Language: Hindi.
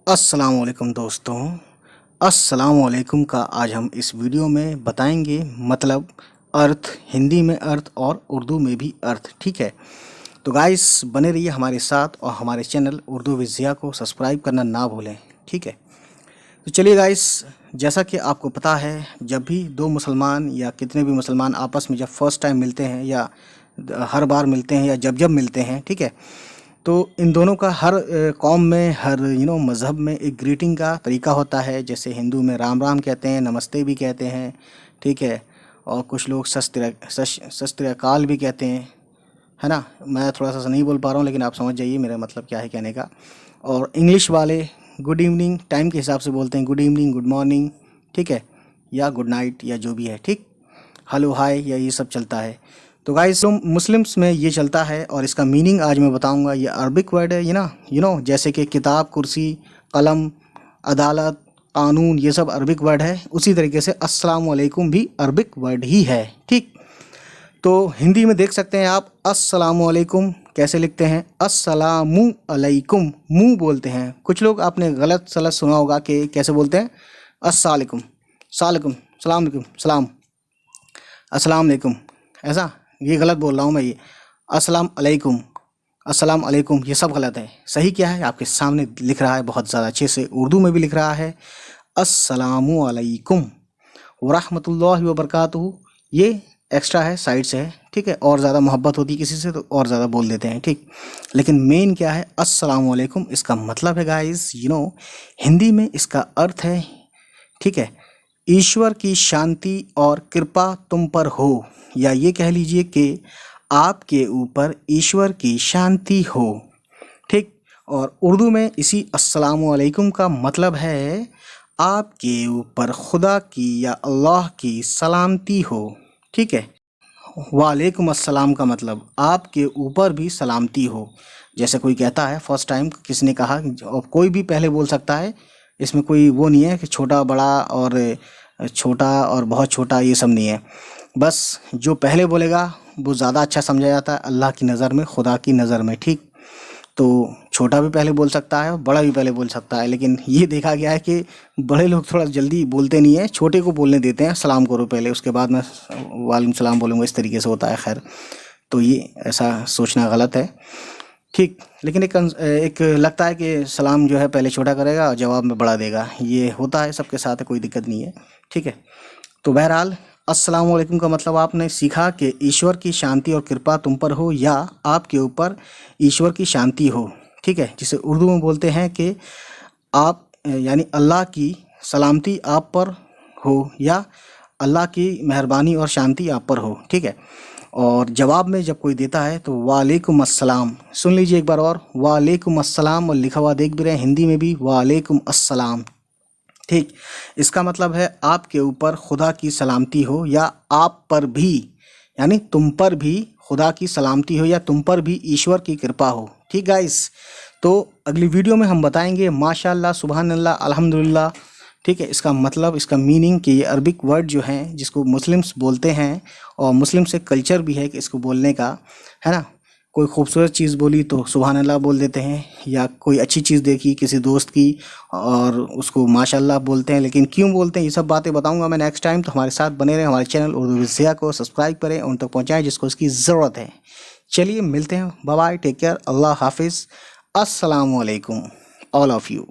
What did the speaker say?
अस्सलाम वालेकुम दोस्तों। अस्सलाम वालेकुम का आज हम इस वीडियो में बताएंगे मतलब अर्थ, हिंदी में अर्थ और उर्दू में भी अर्थ। ठीक है, तो गाइस बने रहिए हमारे साथ और हमारे चैनल उर्दू विज़िया को सब्सक्राइब करना ना भूलें। ठीक है, तो चलिए गाइस, जैसा कि आपको पता है, जब भी दो मुसलमान या कितने भी मुसलमान आपस में जब फर्स्ट टाइम मिलते हैं या हर बार मिलते हैं या जब जब मिलते हैं, ठीक है, तो इन दोनों का हर कौम में, हर मज़हब में एक ग्रीटिंग का तरीका होता है। जैसे हिंदू में राम राम कहते हैं, नमस्ते भी कहते हैं, ठीक है, और कुछ लोग सत श्री अकाल भी कहते हैं, है ना। मैं थोड़ा सा नहीं बोल पा रहा हूँ, लेकिन आप समझ जाइए मेरा मतलब क्या है कहने का। और इंग्लिश वाले गुड इवनिंग टाइम के हिसाब से बोलते हैं, गुड इवनिंग, गुड मॉर्निंग, ठीक है, या गुड नाइट या जो भी है, ठीक, हेलो हाय या ये सब चलता है। तो गाइस मुस्लिम्स में ये चलता है और इसका मीनिंग आज मैं बताऊंगा। ये अरबिक वर्ड है, ये ना जैसे कि किताब, कुर्सी, कलम, अदालत, कानून, ये सब अरबिक वर्ड है। उसी तरीके से अस्सलाम वालेकुम भी अरबिक वर्ड ही है। ठीक, तो हिंदी में देख सकते हैं आप अस्सलामु अलैकुम कैसे लिखते हैं, अस्सलामु अलैकुम, मुँह बोलते हैं। कुछ लोग आपने गलत सलत सुना होगा कि कैसे बोलते हैं, अस्सलाकुम, सालकुम, सलाम अलैकुम, सलाम, अस्सलाम अलैकुम, ऐसा। ये गलत बोल रहा हूँ मैं, ये अस्सलाम अलैकुम, अस्सलाम अलैकुम, ये सब गलत है। सही क्या है आपके सामने लिख रहा है, बहुत ज़्यादा अच्छे से उर्दू में भी लिख रहा है, अस्सलामु अलैकुम वरहमतुल्लाहि वबरकातुहू। ये एक्स्ट्रा है, साइड से है, ठीक है। और ज़्यादा मोहब्बत होती है किसी से तो और ज़्यादा बोल देते हैं, ठीक। लेकिन मेन क्या है, अस्सलामु अलैकुम, इसका मतलब है गाइस, हिंदी में इसका अर्थ है, ठीक है, ईश्वर की शांति और कृपा तुम पर हो, या ये कह लीजिए कि आपके ऊपर ईश्वर की शांति हो, ठीक। और उर्दू में इसी अस्सलामु अलैकुम का मतलब है आपके ऊपर खुदा की या अल्लाह की सलामती हो, ठीक है। वालेकुम अस्सलाम का मतलब आपके ऊपर भी सलामती हो। जैसे कोई कहता है, फर्स्ट टाइम किसी ने कहा, और कोई भी पहले बोल सकता है, इसमें कोई वो नहीं है कि छोटा बड़ा और छोटा और बहुत छोटा, ये सब नहीं है। बस जो पहले बोलेगा वो ज़्यादा अच्छा समझा जाता है अल्लाह की नज़र में, खुदा की नज़र में, ठीक। तो छोटा भी पहले बोल सकता है, बड़ा भी पहले बोल सकता है, लेकिन ये देखा गया है कि बड़े लोग थोड़ा जल्दी बोलते नहीं है, छोटे को बोलने देते हैं, सलाम करो पहले, उसके बाद मैं वालेकुम सलाम बोलूँगा, इस तरीके से होता है। खैर, तो ये ऐसा सोचना गलत है, ठीक। लेकिन एक लगता है कि सलाम जो है पहले छोटा करेगा और जवाब में बड़ा देगा, ये होता है सबके साथ, कोई दिक्कत नहीं है, ठीक है। तो बहरहाल अस्सलाम वालेकुम का मतलब आपने सीखा कि ईश्वर की शांति और कृपा तुम पर हो, या आपके ऊपर ईश्वर की शांति हो, ठीक है। जिसे उर्दू में बोलते हैं कि आप यानी अल्लाह की सलामती आप पर हो, या अल्लाह की मेहरबानी और शांति आप पर हो, ठीक है। और जवाब में जब कोई देता है तो वालेकुम अस्सलाम, सुन लीजिए एक बार और, वालेकुम अस्सलाम, और लिखा हुआ देख भी रहे हैं हिंदी में भी, वालेकुम अस्सलाम, ठीक। इसका मतलब है आपके ऊपर खुदा की सलामती हो, या आप पर भी, यानी तुम पर भी खुदा की सलामती हो, या तुम पर भी ईश्वर की कृपा हो, ठीक गाइस। तो अगली वीडियो में हम बताएंगे माशाअल्लाह, सुबहान अल्लाह, अल्हम्दुलिल्लाह, ठीक है, इसका मतलब, इसका मीनिंग, कि ये अरबिक वर्ड जो हैं जिसको मुस्लिम्स बोलते हैं, और मुस्लिम से कल्चर भी है कि इसको बोलने का, है ना। कोई खूबसूरत चीज़ बोली तो सुबहान अल्लाह बोल देते हैं, या कोई अच्छी चीज़ देखी किसी दोस्त की और उसको माशाअल्लाह बोलते हैं। लेकिन क्यों बोलते हैं, ये सब बातें बताऊंगा मैं नेक्स्ट टाइम। तो हमारे साथ बने रहें, हमारे चैनल उर्दू विज़िया को सब्सक्राइब करें, उन तक पहुँचाएँ जिसको इसकी ज़रूरत है। चलिए मिलते हैं, बाय बाय, टेक केयर, अल्लाह हाफिज़, अस्सलामु अलैकुम ऑल ऑफ़ यू।